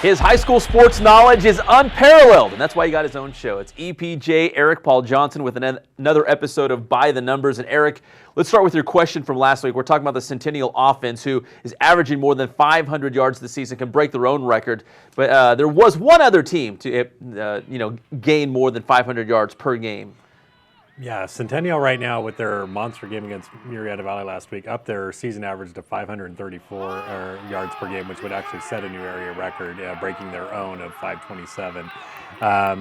His high school sports knowledge is unparalleled, and that's why he got his own show. It's EPJ Eric Paul Johnson with another episode of By the Numbers. And Eric, let's start with your question from last week. We're talking about the Centennial offense, who is averaging more than 500 yards this season, can break their own record. But there was one other team to gain more than 500 yards per game. Yeah, Centennial right now with their monster game against Murrieta Valley last week, up their season average to 534 yards per game, which would actually set a new area record, breaking their own of 527.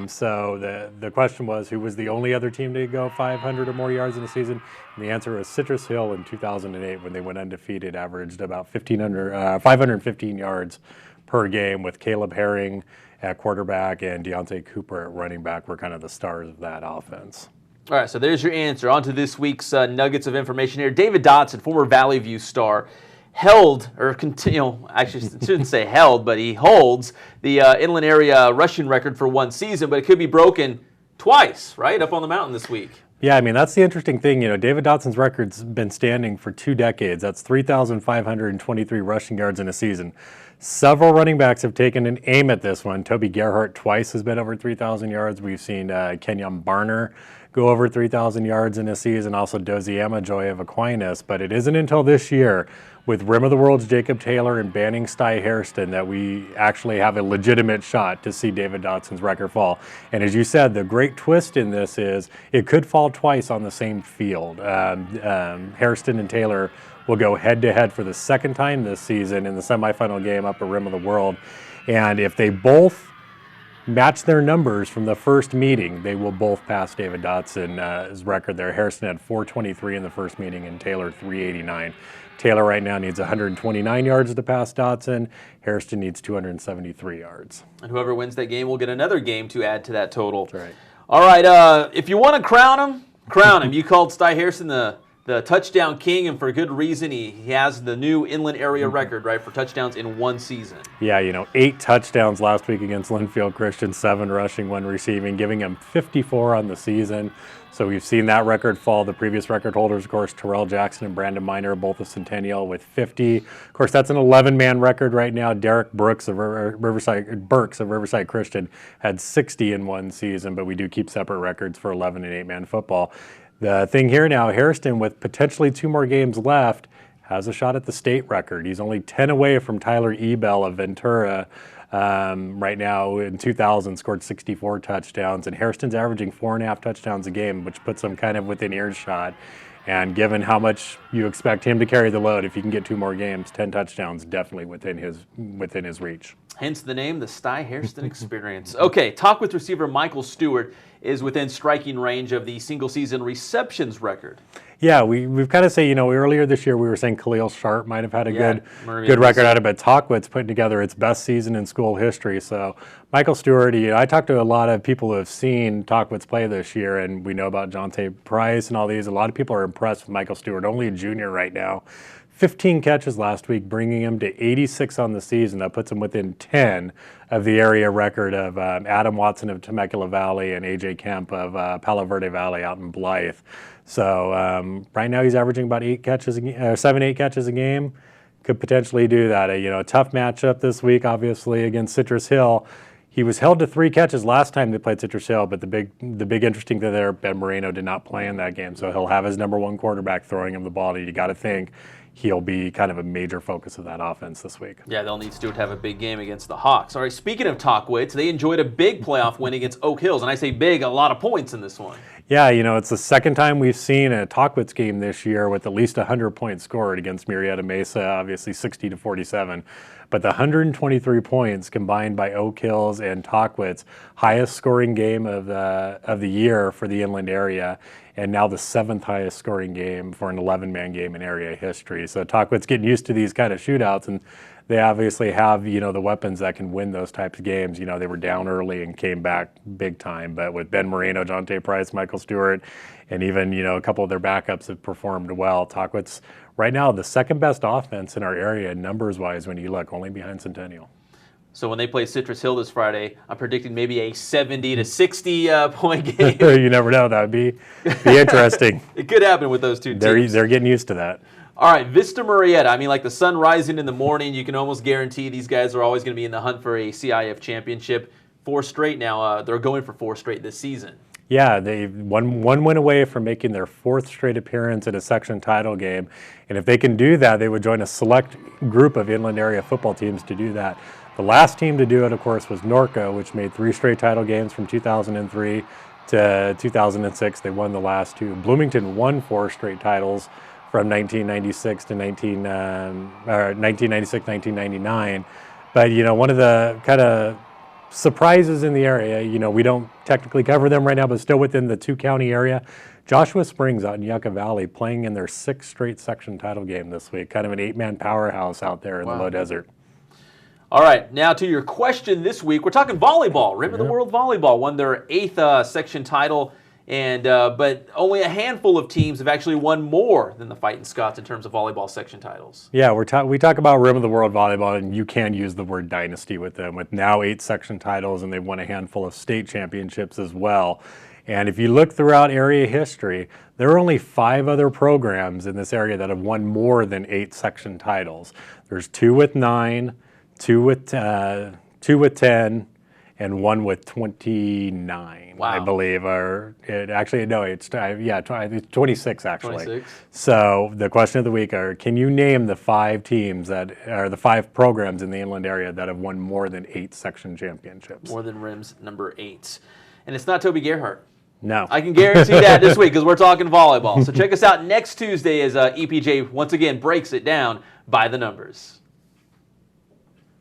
So the question was, who was the only other team to go 500 or more yards in a season? And the answer was Citrus Hill in 2008 when they went undefeated, averaged about 515 yards per game, with Caleb Herring at quarterback and Deontay Cooper at running back were kind of the stars of that offense. All right, so there's your answer. On to this week's nuggets of information here. David Dotson, former Valley View star, actually shouldn't say held, but he holds the Inland Area rushing record for one season, but it could be broken twice, right, up on the mountain this week. Yeah, I mean, that's the interesting thing. David Dotson's record's been standing for 2 decades. That's 3,523 rushing yards in a season. Several running backs have taken an aim at this one. Toby Gerhart twice has been over 3,000 yards. We've seen Kenyon Barner go over 3,000 yards in a season, also Doziema Joy of Aquinas. But it isn't until this year, with Rim of the World's Jacob Taylor and banning Sty Hairston, that we actually have a legitimate shot to see David Dotson's record fall. And as you said, the great twist in this is it could fall twice on the same field. Hairston and Taylor will go head-to-head for the second time this season in the semifinal game up at Rim of the World. And if they both match their numbers from the first meeting, they will both pass David Dotson's record there. Hairston had 423 in the first meeting and Taylor 389. Taylor right now needs 129 yards to pass Dotson. Hairston needs 273 yards. And whoever wins that game will get another game to add to that total. That's right. All right, if you want to crown him, crown him. You called Sty Hairston the touchdown king, and for good reason. He has the new Inland Area record, right, for touchdowns in one season. Yeah, 8 touchdowns last week against Linfield Christian, 7 rushing, 1 receiving, giving him 54 on the season. So we've seen that record fall. The previous record holders, of course, Terrell Jackson and Brandon Miner, both of Centennial, with 50. Of course, that's an 11-man record right now. Derek Burks of Riverside Christian had 60 in one season, but we do keep separate records for 11 and 8-man football. The thing here now, Hairston, with potentially 2 more games left, has a shot at the state record. He's only 10 away from Tyler Ebell of Ventura. Right now in 2000 scored 64 touchdowns, and Hairston's averaging 4.5 touchdowns a game, which puts him kind of within earshot. And given how much you expect him to carry the load, if he can get 2 more games, 10 touchdowns definitely within his reach. Hence the name, the Sty Hairston Experience. Okay, Tahquitz receiver Michael Stewart is within striking range of the single-season receptions record. Yeah, we've kind of say, earlier this year we were saying Khalil Sharp might have had a good record out of it. Tahquitz putting together its best season in school history. So Michael Stewart, I talked to a lot of people who have seen Tahquitz play this year, and we know about Jonte Price and all these. A lot of people are impressed with Michael Stewart, only a junior right now. 15 catches last week, bringing him to 86 on the season. That puts him within 10 of the area record of Adam Watson of Temecula Valley and A.J. Kemp of Palo Verde Valley out in Blythe. So right now he's averaging about 7-8 catches a game. Could potentially do that. A tough matchup this week, obviously, against Citrus Hill. He was held to 3 catches last time they played Citrus Hill, but the big interesting thing there, Ben Moreno did not play in that game, so he'll have his number 1 quarterback throwing him the ball. You got to think he'll be kind of a major focus of that offense this week. Yeah, they'll need Stewart to have a big game against the Hawks. All right, speaking of Tahquitz, they enjoyed a big playoff win against Oak Hills, and I say big, a lot of points in this one. Yeah, it's the second time we've seen a Tahquitz game this year with at least 100 points scored against Murrieta Mesa, obviously 60-47. But the 123 points combined by Oak Hills and Tahquitz, highest scoring game of the year for the Inland Area, and now the 7th highest scoring game for an 11-man game in area history. So Tahquitz getting used to these kind of shootouts, and they obviously have, the weapons that can win those types of games. They were down early and came back big time, but with Ben Moreno, Jonte Price, Michael Stewart, and even, a couple of their backups have performed well. Tahquitz, right now, the second best offense in our area numbers-wise when you look, only behind Centennial. So when they play Citrus Hill this Friday, I'm predicting maybe a 70-60 point game. You never know. That would be interesting. It could happen with those two teams. They're getting used to that. All right, Vista Murrieta. I mean, like the sun rising in the morning, you can almost guarantee these guys are always going to be in the hunt for a CIF championship. 4 straight now. They're going for 4 straight this season. Yeah, they one win away from making their 4th straight appearance at a section title game. And if they can do that, they would join a select group of inland area football teams to do that. The last team to do it, of course, was Norco, which made 3 straight title games from 2003 to 2006. They won the last 2. Bloomington won 4 straight titles from 1996 to 1999. But, you know, one of the kind of surprises in the area, you know, we don't technically cover them right now, but still within the 2-county area. Joshua Springs out in Yucca Valley playing in their 6th straight section title game this week. Kind of an 8-man powerhouse out there in the low desert. All right, now to your question this week. We're talking volleyball. Rim of the World Volleyball won their 8th section title, and but only a handful of teams have actually won more than the Fighting Scots in terms of volleyball section titles. Yeah, we talk about Rim of the World Volleyball, and you can use the word dynasty with them, with now 8 section titles, and they've won a handful of state championships as well. And if you look throughout area history, there are only 5 other programs in this area that have won more than 8 section titles. There's 2 with 9, 2 with 10, and 1 with 29. Wow. I believe, or it's 26 actually. 26. So the question of the week are: can you name the 5 teams that are the 5 programs in the inland area that have won more than 8 section championships? More than Rim's number 8, and it's not Toby Gerhardt. No. I can guarantee that this week because we're talking volleyball. So check us out next Tuesday as EPJ once again breaks it down by the numbers.